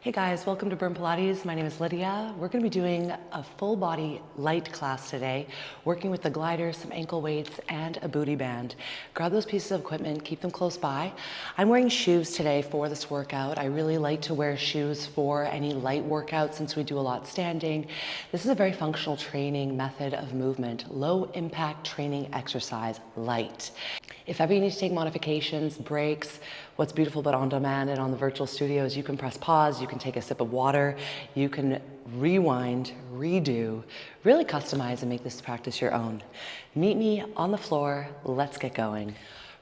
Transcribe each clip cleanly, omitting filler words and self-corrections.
Hey guys, welcome to Burn Pilates. My name is Lydia. We're going to be doing a full body light class today, working with the gliders, some ankle weights, and a booty band. Grab those pieces of equipment, keep them close by. I'm wearing shoes today for this workout. I really like to wear shoes for any light workout since we do a lot standing. This is a very functional training method of movement, low impact training exercise, light. If ever you need to take modifications, breaks, what's beautiful about on demand and on the virtual studio is you can press pause, you can take a sip of water, you can rewind, redo, really customize and make this practice your own. Meet me on the floor, let's get going.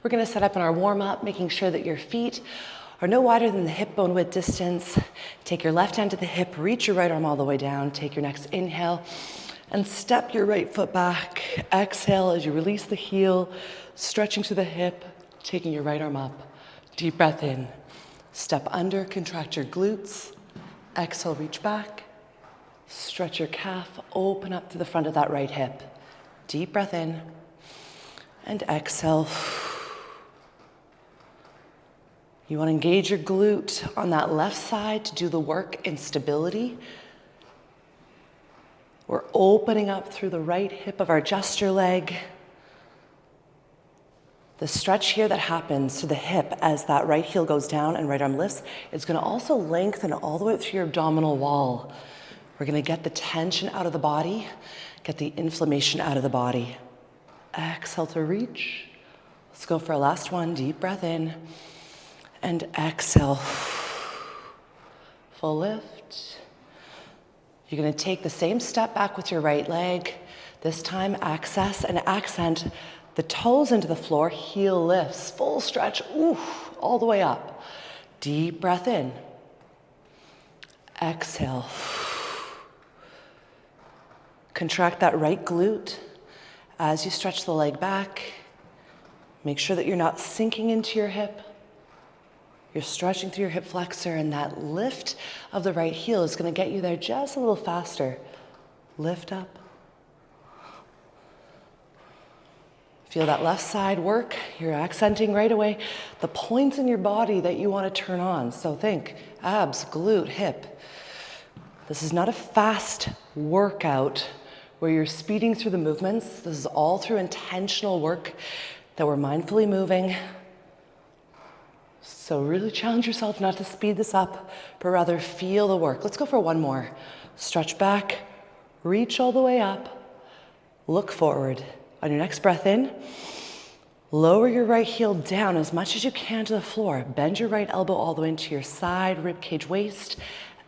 We're gonna set up in our warm up, making sure that your feet are no wider than the hip bone width distance. Take your left hand to the hip, reach your right arm all the way down, take your next inhale, and step your right foot back. Exhale as you release the heel, stretching to the hip, taking your right arm up. Deep breath in. Step under, contract your glutes. Exhale, reach back. Stretch your calf, open up to the front of that right hip. Deep breath in. And exhale. You want to engage your glute on that left side to do the work in stability. We're opening up through the right hip of our gesture leg. The stretch here that happens to the hip as that right heel goes down and right arm lifts is going to also lengthen all the way through your abdominal wall. We're going to get the tension out of the body, get the inflammation out of the body. Exhale to reach. Let's go for a last one. Deep breath in and exhale. Full lift. You're going to take the same step back with your right leg. This time access and accent the toes into the floor, heel lifts, full stretch, oof, all the way up. Deep breath in. Exhale. Contract that right glute as you stretch the leg back. Make sure that you're not sinking into your hip. You're stretching through your hip flexor, and that lift of the right heel is going to get you there just a little faster. Lift up. Feel that left side work. You're accenting right away the points in your body that you want to turn on. So think abs, glute, hip. This is not a fast workout where you're speeding through the movements. This is all through intentional work that we're mindfully moving. So really challenge yourself not to speed this up, but rather feel the work. Let's go for one more. Stretch back, reach all the way up, look forward. On your next breath in, lower your right heel down as much as you can to the floor. Bend your right elbow all the way into your side, rib cage, waist.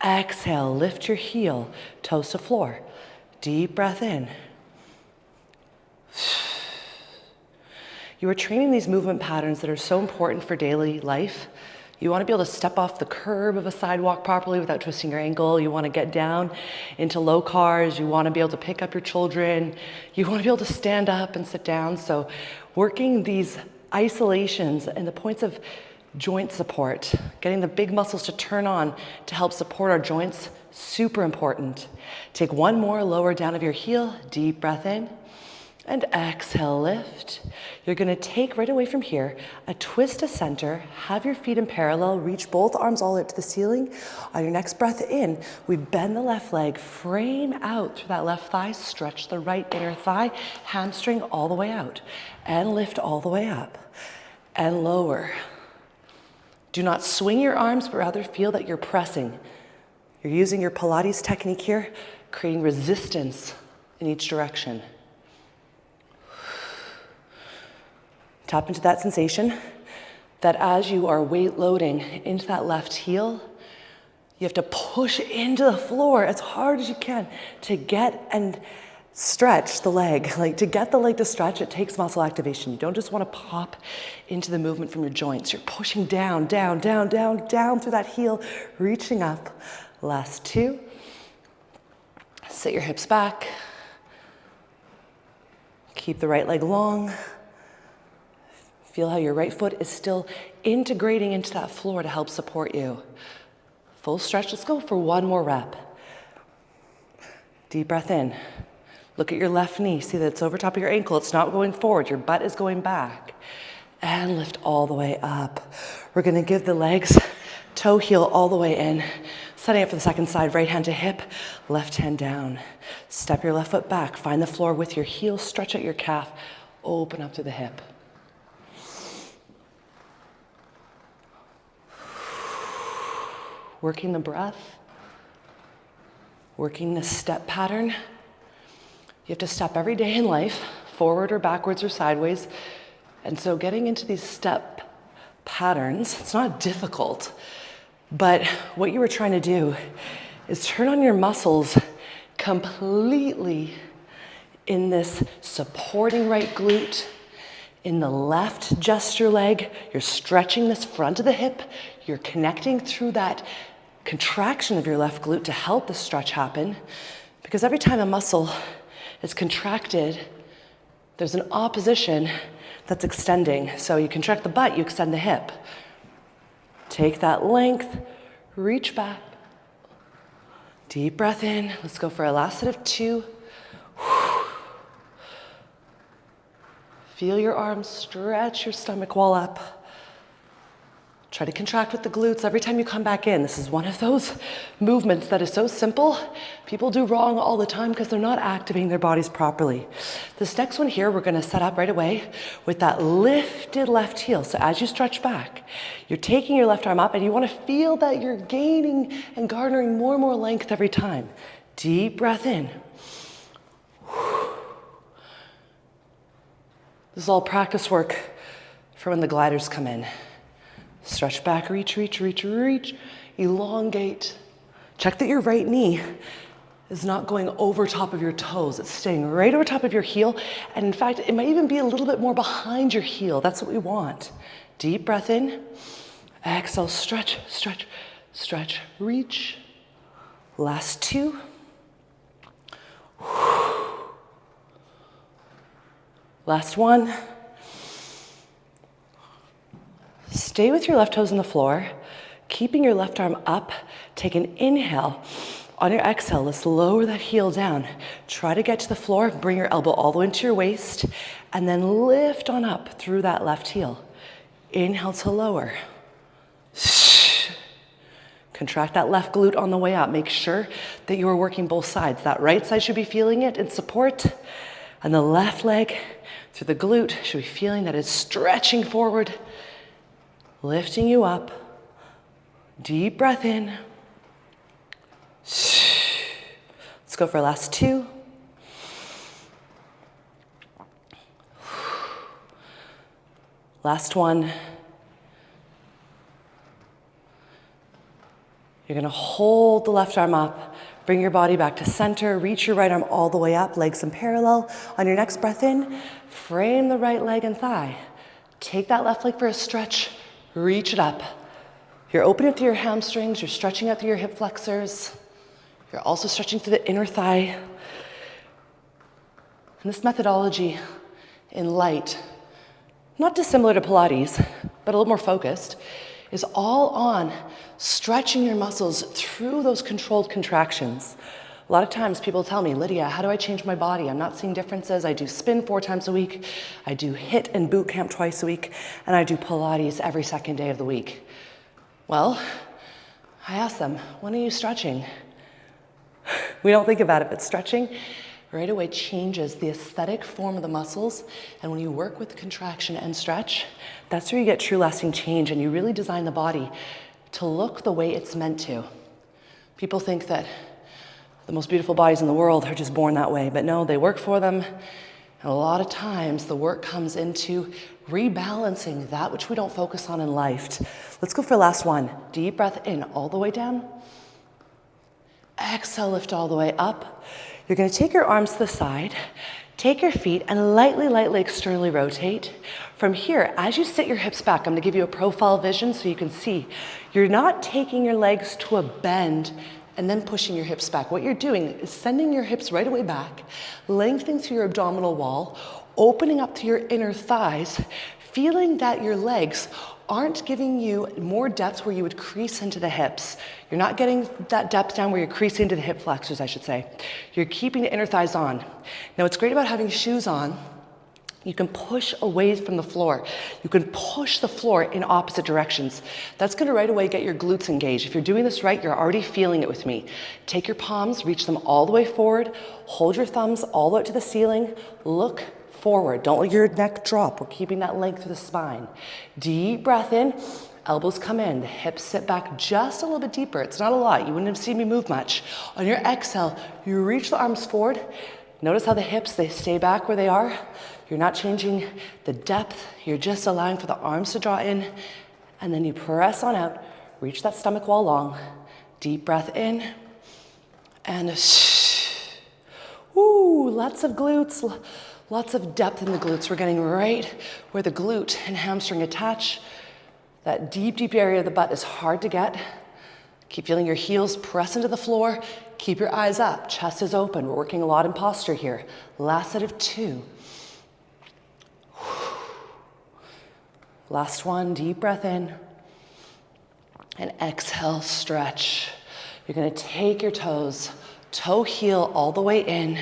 Exhale, lift your heel, toes to floor. Deep breath in. You are training these movement patterns that are so important for daily life. You want to be able to step off the curb of a sidewalk properly without twisting your ankle. You want to get down into low cars. You want to be able to pick up your children. You want to be able to stand up and sit down. So working these isolations and the points of joint support, getting the big muscles to turn on to help support our joints, super important. Take one more, lower down of your heel, deep breath in. And exhale, lift. You're going to take right away from here a twist to center, have your feet in parallel, reach both arms all out to the ceiling. On your next breath in, we bend the left leg, frame out through that left thigh, stretch the right inner thigh, hamstring all the way out, and lift all the way up, and lower. Do not swing your arms, but rather feel that you're pressing. You're using your Pilates technique here, creating resistance in each direction. Tap into that sensation that as you are weight loading into that left heel, you have to push into the floor as hard as you can to get and stretch the leg. Like to get the leg to stretch, it takes muscle activation. You don't just want to pop into the movement from your joints. You're pushing down, down, down, down, down through that heel, reaching up. Last two. Sit your hips back. Keep the right leg long. Feel how your right foot is still integrating into that floor to help support you. Full stretch. Let's go for one more rep. Deep breath in. Look at your left knee. See that it's over top of your ankle. It's not going forward. Your butt is going back. And lift all the way up. We're going to give the legs toe heel all the way in. Setting up for the second side, right hand to hip, left hand down. Step your left foot back, find the floor with your heel, stretch out your calf, open up to the hip. Working the breath, working the step pattern. You have to step every day in life, forward or backwards or sideways. And so getting into these step patterns, it's not difficult, but what you were trying to do is turn on your muscles completely in this supporting right glute, in the left gesture leg. You're stretching this front of the hip. You're connecting through that contraction of your left glute to help the stretch happen. Because every time a muscle is contracted, there's an opposition that's extending. So you contract the butt, you extend the hip. Take that length, reach back. Deep breath in. Let's go for a last set of 2. Feel your arms stretch your stomach wall up. Try to contract with the glutes every time you come back in. This is one of those movements that is so simple. People do wrong all the time because they're not activating their bodies properly. This next one here, we're going to set up right away with that lifted left heel. So as you stretch back, you're taking your left arm up and you want to feel that you're gaining and garnering more and more length every time. Deep breath in. This is all practice work for when the gliders come in. Stretch back, reach, reach, reach, reach. Elongate. Check that your right knee is not going over top of your toes. It's staying right over top of your heel. And in fact, it might even be a little bit more behind your heel. That's what we want. Deep breath in. Exhale, stretch, stretch, stretch, reach. Last 2. Last 1. Stay with your left toes on the floor, keeping your left arm up. Take an inhale. On your exhale, let's lower that heel down. Try to get to the floor, bring your elbow all the way into your waist, and then lift on up through that left heel. Inhale to lower. Contract that left glute on the way up. Make sure that you are working both sides. That right side should be feeling it in support, and the left leg through the glute should be feeling that it's stretching forward, lifting you up. Deep breath in. Let's go for last 2. Last 1. You're going to hold the left arm up, bring your body back to center, reach your right arm all the way up, legs in parallel. On your next breath in, frame the right leg and thigh. Take that left leg for a stretch. Reach it up. You're opening up through your hamstrings. You're stretching out through your hip flexors. You're also stretching through the inner thigh. And this methodology in L.I.T.E, not dissimilar to Pilates, but a little more focused, is all on stretching your muscles through those controlled contractions. A lot of times people tell me, Lydia, how do I change my body? I'm not seeing differences. I do spin 4 times a week. I do HIIT and boot camp twice a week. And I do Pilates every second day of the week. Well, I ask them, when are you stretching? We don't think about it, but stretching right away changes the aesthetic form of the muscles. And when you work with contraction and stretch, that's where you get true lasting change and you really design the body to look the way it's meant to. People think that the most beautiful bodies in the world are just born that way, but no, they work for them. And a lot of times the work comes into rebalancing that which we don't focus on in life. Let's go for the last 1. Deep breath in all the way down. Exhale, lift all the way up. You're going to take your arms to the side, take your feet and lightly, lightly externally rotate. From here, as you sit your hips back, I'm going to give you a profile vision so you can see. You're not taking your legs to a bend and then pushing your hips back. What you're doing is sending your hips right away back, lengthening through your abdominal wall, opening up to your inner thighs, feeling that your legs aren't giving you more depth where you would crease into the hips. You're not getting that depth down where you're creasing into the hip flexors, I should say. You're keeping the inner thighs on. Now, what's great about having shoes on, You can push away from the floor. You can push the floor in opposite directions. That's gonna right away get your glutes engaged. If you're doing this right, you're already feeling it with me. Take your palms, reach them all the way forward, hold your thumbs all the way up to the ceiling, look forward. Don't let your neck drop. We're keeping that length through the spine. Deep breath in, elbows come in, the hips sit back just a little bit deeper. It's not a lot, you wouldn't have seen me move much. On your exhale, you reach the arms forward. Notice how the hips, they stay back where they are. You're not changing the depth. You're just allowing for the arms to draw in. And then you press on out. Reach that stomach wall long. Deep breath in. And ooh, lots of glutes. Lots of depth in the glutes. We're getting right where the glute and hamstring attach. That deep, deep area of the butt is hard to get. Keep feeling your heels press into the floor. Keep your eyes up. Chest is open. We're working a lot in posture here. Last set of 2. Last one, deep breath in, and exhale, stretch. You're gonna take your toes, toe heel all the way in.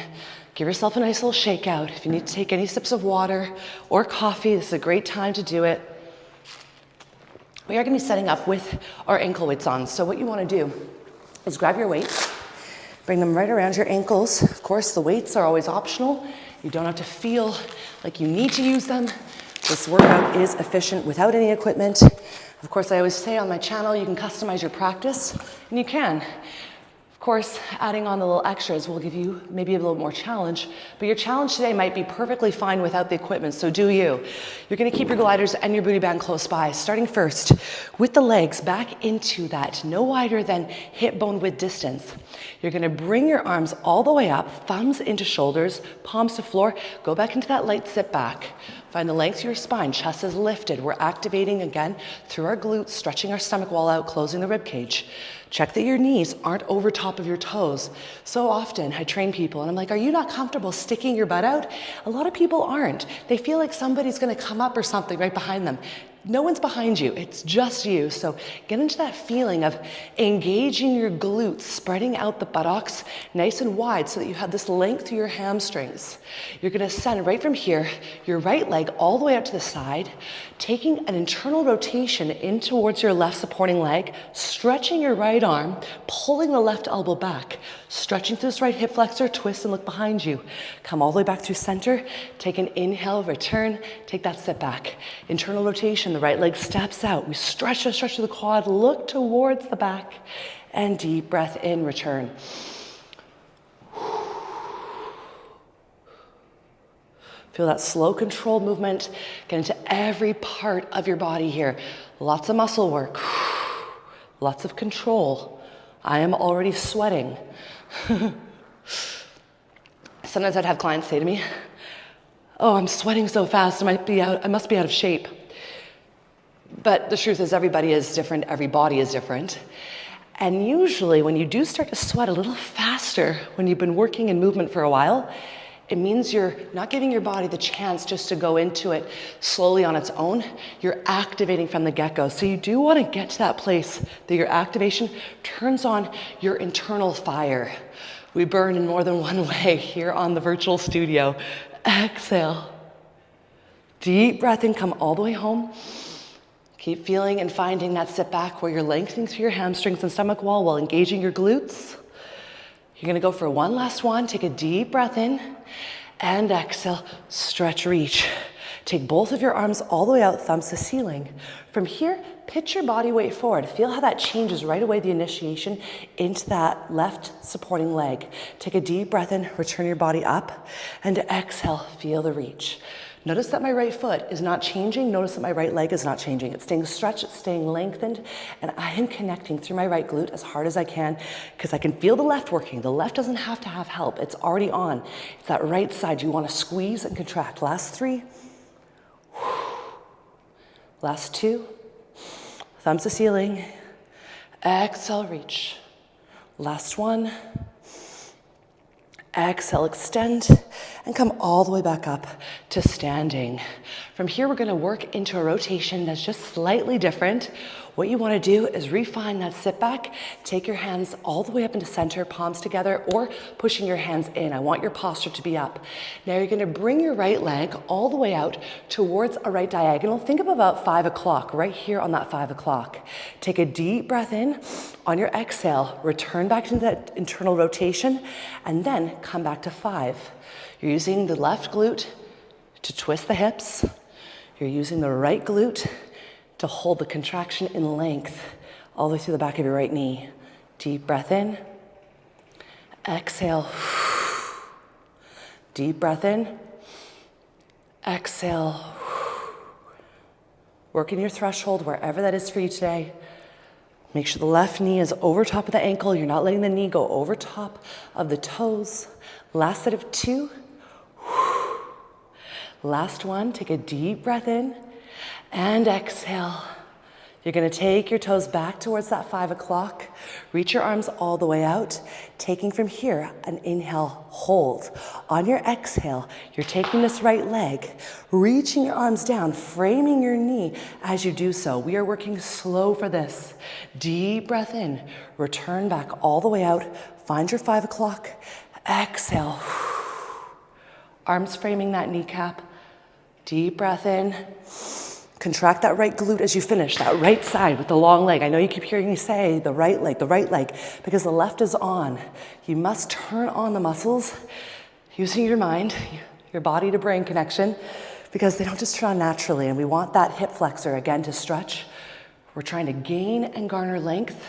Give yourself a nice little shake out. If you need to take any sips of water or coffee, this is a great time to do it. We are gonna be setting up with our ankle weights on. So what you wanna do is grab your weights, bring them right around your ankles. Of course, the weights are always optional. You don't have to feel like you need to use them. This workout is efficient without any equipment. Of course, I always say on my channel, you can customize your practice, and you can. Of course, adding on the little extras will give you maybe a little more challenge, but your challenge today might be perfectly fine without the equipment, so do you. You're gonna keep your gliders and your booty band close by, starting first with the legs back into that no wider than hip bone width distance. You're gonna bring your arms all the way up, thumbs into shoulders, palms to floor, go back into that light sit back. Find the length of your spine, chest is lifted. We're activating again through our glutes, stretching our stomach wall out, closing the rib cage. Check that your knees aren't over top of your toes. So often I train people and I'm like, are you not comfortable sticking your butt out? A lot of people aren't. They feel like somebody's gonna come up or something right behind them. No one's behind you, it's just you. So get into that feeling of engaging your glutes, spreading out the buttocks nice and wide so that you have this length through your hamstrings. You're gonna send right from here, your right leg all the way out to the side, taking an internal rotation in towards your left supporting leg, stretching your right arm, pulling the left elbow back, stretching through this right hip flexor, twist and look behind you. Come all the way back through center, take an inhale, return, take that step back. Internal rotation, the right leg steps out. We stretch through the quad, look towards the back, and deep breath in, return. Feel that slow, controlled movement. Get into every part of your body here. Lots of muscle work. Lots of control. I am already sweating. Sometimes I'd have clients say to me, oh, I'm sweating so fast, I must be out of shape. But the truth is everybody is different, every body is different. And usually when you do start to sweat a little faster when you've been working in movement for a while, it means you're not giving your body the chance just to go into it slowly on its own. You're activating from the get-go. So you do want to get to that place that your activation turns on your internal fire. We burn in more than one way here on the virtual studio. Exhale. Deep breath in, come all the way home. Keep feeling and finding that sit back where you're lengthening through your hamstrings and stomach wall while engaging your glutes. You're gonna go for one last one. Take a deep breath in and exhale, stretch, reach. Take both of your arms all the way out, thumbs to ceiling. From here, pitch your body weight forward. Feel how that changes right away, the initiation into that left supporting leg. Take a deep breath in, return your body up, and exhale, feel the reach. Notice that my right foot is not changing. Notice that my right leg is not changing. It's staying stretched, it's staying lengthened, and I am connecting through my right glute as hard as I can because I can feel the left working. The left doesn't have to have help. It's already on. It's that right side. You want to squeeze and contract. Last 3. Last 2. Thumbs to ceiling. Exhale, reach. Last 1. Exhale, extend, and come all the way back up to standing. From here, we're gonna work into a rotation that's just slightly different. What you wanna do is refine that sit back, take your hands all the way up into center, palms together, or pushing your hands in. I want your posture to be up. Now you're gonna bring your right leg all the way out towards a right diagonal. Think of about 5 o'clock, right here on that 5 o'clock. Take a deep breath in. On your exhale, return back to that internal rotation, and then come back to 5. You're using the left glute to twist the hips. You're using the right glute to hold the contraction in length all the way through the back of your right knee. Deep breath in. Exhale. Deep breath in. Exhale. Working your threshold wherever that is for you today. Make sure the left knee is over top of the ankle. You're not letting the knee go over top of the toes. Last set of 2. Last one, take a deep breath in and exhale. You're gonna take your toes back towards that 5 o'clock. Reach your arms all the way out. Taking from here, an inhale, hold. On your exhale, you're taking this right leg, reaching your arms down, framing your knee as you do so. We are working slow for this. Deep breath in, return back all the way out. Find your 5 o'clock, exhale. Arms framing that kneecap. Deep breath in. Contract that right glute as you finish, that right side with the long leg. I know you keep hearing me say the right leg, because the left is on. You must turn on the muscles using your mind, your body to brain connection, because they don't just turn on naturally, and we want that hip flexor again to stretch. We're trying to gain and garner length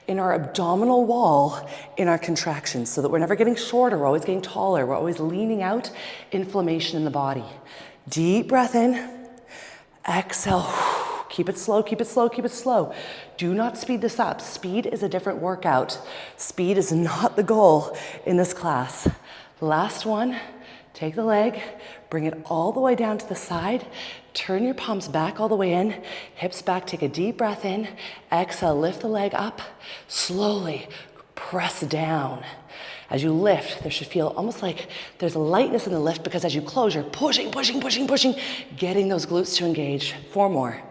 in our abdominal wall in our contractions so that we're never getting shorter, we're always getting taller, we're always leaning out inflammation in the body. Deep breath in. Exhale. Keep it slow, keep it slow, keep it slow. Do not speed this up. Speed is a different workout. Speed is not the goal in this class. Last one, take the leg, bring it all the way down to the side. Turn your palms back all the way in, hips back, take a deep breath in. Exhale, lift the leg up. Slowly press down. As you lift, there should feel almost like there's a lightness in the lift because as you close, you're pushing, getting those glutes to engage. 4 more.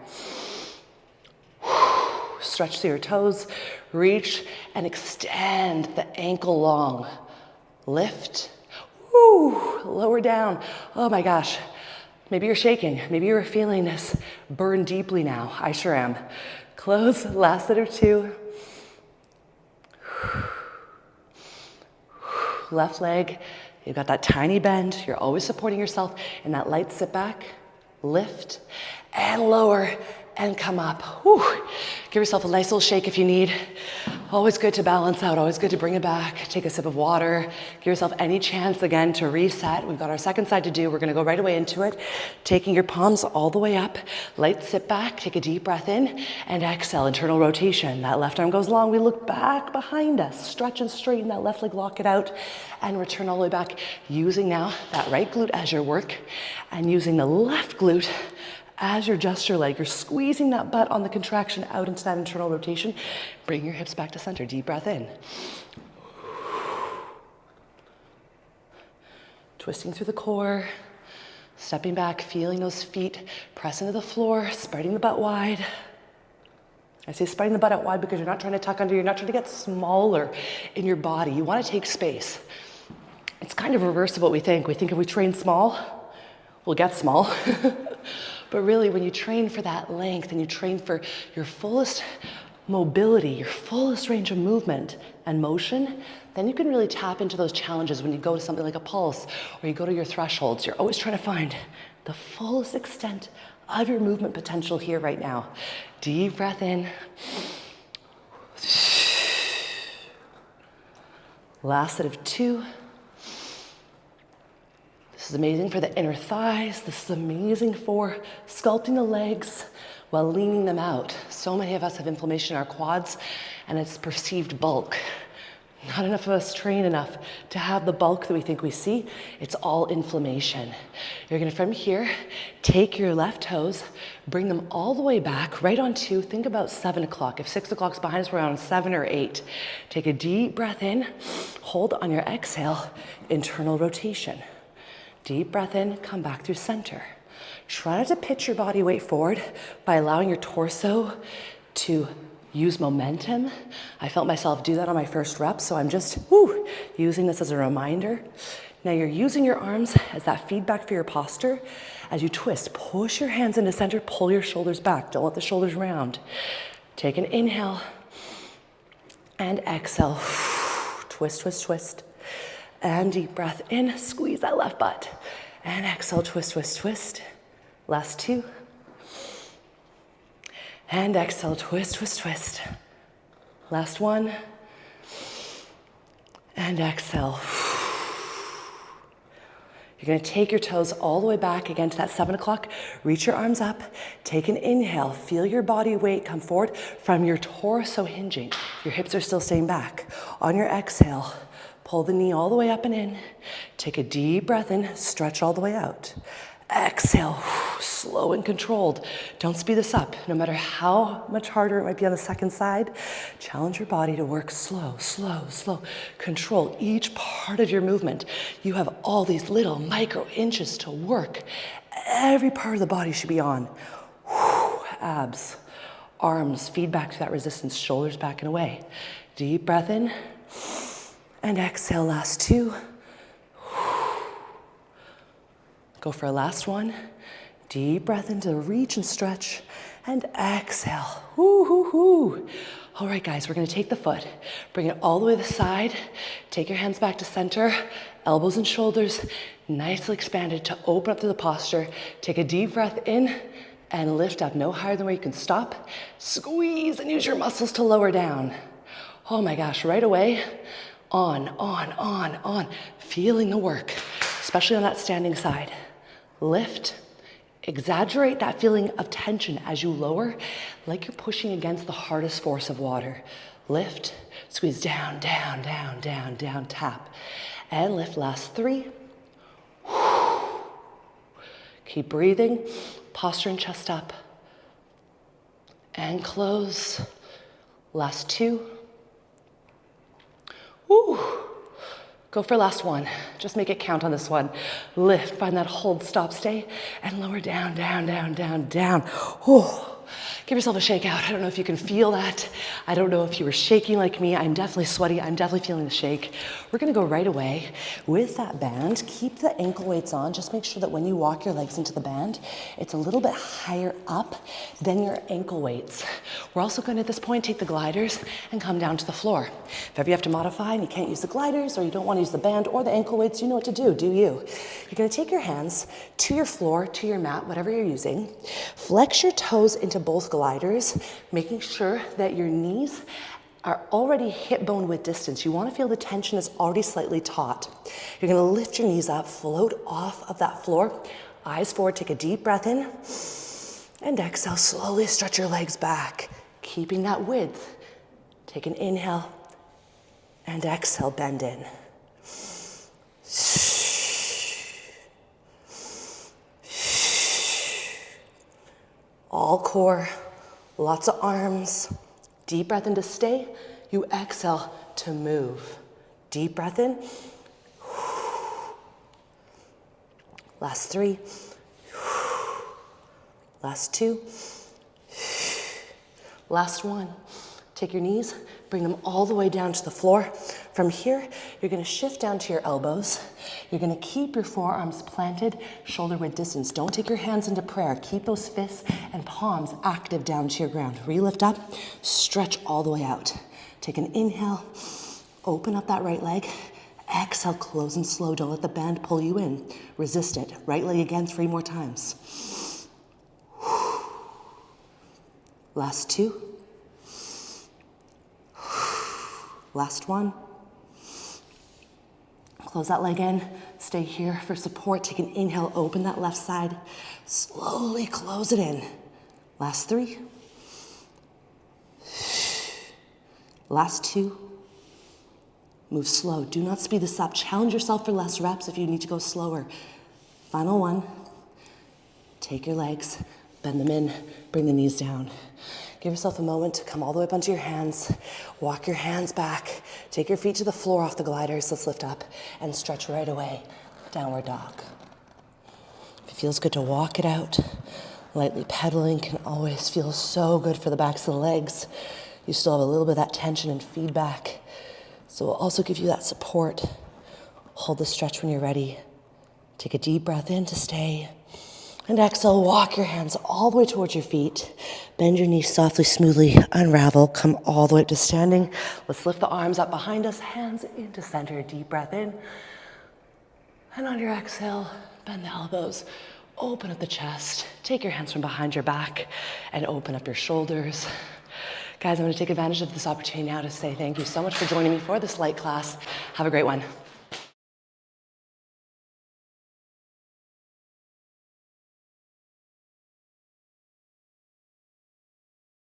Stretch through your toes, reach and extend the ankle long. Lift, lower down. Oh my gosh, maybe you're shaking. Maybe you're feeling this burn deeply now. I sure am. Close, last set of 2. Left leg, you've got that tiny bend. You're always supporting yourself in that light sit back, lift, and lower, and come up. Whew. Give yourself a nice little shake if you need. Always good to balance out, always good to bring it back. Take a sip of water. Give yourself any chance again to reset. We've got our second side to do. We're gonna go right away into it. Taking your palms all the way up. Light sit back, take a deep breath in, and exhale, internal rotation. That left arm goes long. We look back behind us. Stretch and straighten that left leg, lock it out, and return all the way back. Using now that right glute as your work, and using the left glute as your gesture leg. You're squeezing that butt on the contraction out into that internal rotation. Bring your hips back to center. Deep breath in. Twisting through the core. Stepping back, feeling those feet press into the floor, spreading the butt wide. I say spreading the butt out wide because you're not trying to tuck under, you're not trying to get smaller in your body. You want to take space. It's kind of reverse of what we think. We think if we train small, we'll get small. But really, when you train for that length and you train for your fullest mobility, your fullest range of movement and motion, then you can really tap into those challenges when you go to something like a pulse or you go to your thresholds. You're always trying to find the fullest extent of your movement potential here right now. Deep breath in. Last set of 2. This is amazing for the inner thighs. This is amazing for sculpting the legs while leaning them out. So many of us have inflammation in our quads and it's perceived bulk. Not enough of us train enough to have the bulk that we think we see. It's all inflammation. You're gonna, from here, take your left toes, bring them all the way back, right onto, think about 7 o'clock. If 6 o'clock's behind us, we're on 7 or 8. Take a deep breath in, hold on your exhale, internal rotation. Deep breath in, come back through center. Try not to pitch your body weight forward by allowing your torso to use momentum. I felt myself do that on my first rep, so I'm just using this as a reminder. Now you're using your arms as that feedback for your posture. As you twist, push your hands into center, pull your shoulders back. Don't let the shoulders round. Take an inhale and exhale. Twist, twist, twist. And deep breath in, squeeze that left butt. And exhale, twist, twist, twist. Last two. And exhale, twist, twist, twist. Last one. And exhale. You're gonna take your toes all the way back again to that 7 o'clock. Reach your arms up, take an inhale. Feel your body weight come forward from your torso hinging. Your hips are still staying back. On your exhale, pull the knee all the way up and in. Take a deep breath in, stretch all the way out. Exhale, slow and controlled. Don't speed this up. No matter how much harder it might be on the second side, challenge your body to work slow, slow, slow. Control each part of your movement. You have all these little micro inches to work. Every part of the body should be on. Abs, arms, feedback to that resistance, shoulders back and away. Deep breath in and exhale, last two. Go for a last one. Deep breath into reach and stretch and exhale. All right, guys, we're gonna take the foot, bring it all the way to the side, take your hands back to center, elbows and shoulders nicely expanded to open up through the posture. Take a deep breath in and lift up, no higher than where you can stop. Squeeze and use your muscles to lower down. Oh my gosh, right away, on, feeling the work, especially on that standing side. Lift, exaggerate that feeling of tension as you lower, like you're pushing against the hardest force of water. Lift, squeeze down, down, down, down, down, tap. And lift, last three. Keep breathing, posture and chest up. And close, last two. Go for last one. Just make it count on this one. Lift, find that hold, stop, stay, and lower down, down, down, down, down. Give yourself a shake out. I don't know if you can feel that. I don't know if you were shaking like me. I'm definitely sweaty. I'm definitely feeling the shake. We're gonna go right away with that band. Keep the ankle weights on. Just make sure that when you walk your legs into the band, it's a little bit higher up than your ankle weights. We're also gonna, at this point, take the gliders and come down to the floor. If ever you have to modify and you can't use the gliders or you don't wanna use the band or the ankle weights, you know what to do you. You're gonna take your hands to your floor, to your mat, whatever you're using. Flex your toes into both gliders, making sure that your knees are already hip bone width distance. You want to feel the tension is already slightly taut. You're going to lift your knees up, float off of that floor, eyes forward, take a deep breath in, and exhale, slowly stretch your legs back, keeping that width. Take an inhale, and exhale, bend in. All core, lots of arms. Deep breath in to stay. You exhale to move. Deep breath in. Last three. Last two. Last one. Take your knees, bring them all the way down to the floor. From here, you're gonna shift down to your elbows. You're gonna keep your forearms planted, shoulder width distance. Don't take your hands into prayer. Keep those fists and palms active down to your ground. Re-lift up, stretch all the way out. Take an inhale, open up that right leg. Exhale, close and slow. Don't let the band pull you in. Resist it. Right leg again, 3 more times. Last two. Last one. Close that leg in. Stay here for support. Take an inhale, open that left side. Slowly close it in. Last three. Last two. Move slow. Do not speed this up. Challenge yourself for less reps if you need to go slower. Final one. Take your legs, bend them in, bring the knees down. Give yourself a moment to come all the way up onto your hands. Walk your hands back. Take your feet to the floor off the gliders. Let's lift up and stretch right away. Downward dog. If it feels good to walk it out, Lightly pedaling can always feel so good for the backs of the legs. You still have a little bit of that tension and feedback. So we'll also give you that support. Hold the stretch when you're ready. Take a deep breath in to stay. And exhale, walk your hands all the way towards your feet. Bend your knees softly, smoothly, unravel. Come all the way up to standing. Let's lift the arms up behind us, hands into center. Deep breath in. And on your exhale, bend the elbows. Open up the chest. Take your hands from behind your back and open up your shoulders. Guys, I'm going to take advantage of this opportunity now to say thank you so much for joining me for this light class. Have a great one.